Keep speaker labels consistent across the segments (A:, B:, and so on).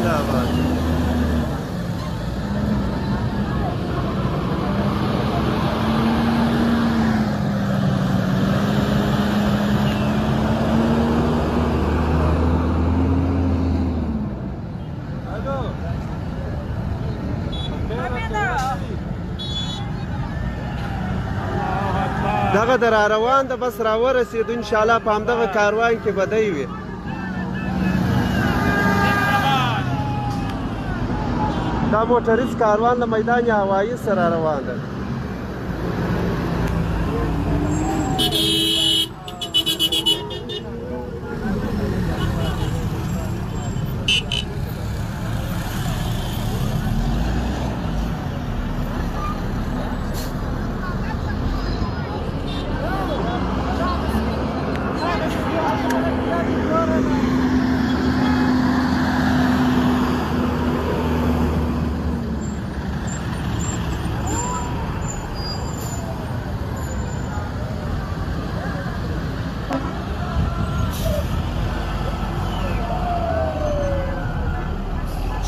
A: زنده باد. دغه د را روان ده بس را ورسېدو انشاءالله په همدغه کاروان کې به دی وي. دا موټریز کاروان له میدان هوایي سره روان ده.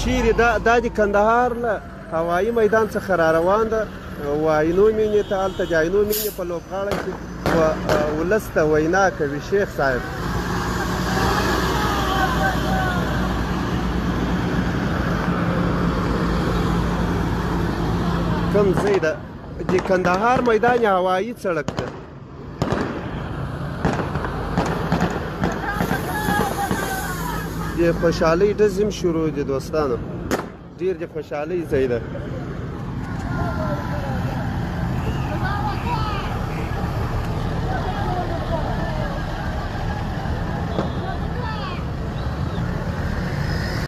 A: چیرې دا د کندهار له هوایي میدان څخه را روان ده واینو مینې ته. هلته د عینو مینې په لوبغاړه کې ولس ته وینا کوي شیخ صاحب. کوم ځای ده؟ د کندهار میدان هوایي سړک ده. د خوشحالۍ ډز هم شروع دي دوستانو. ډېر د خوشحالۍ ځای ده.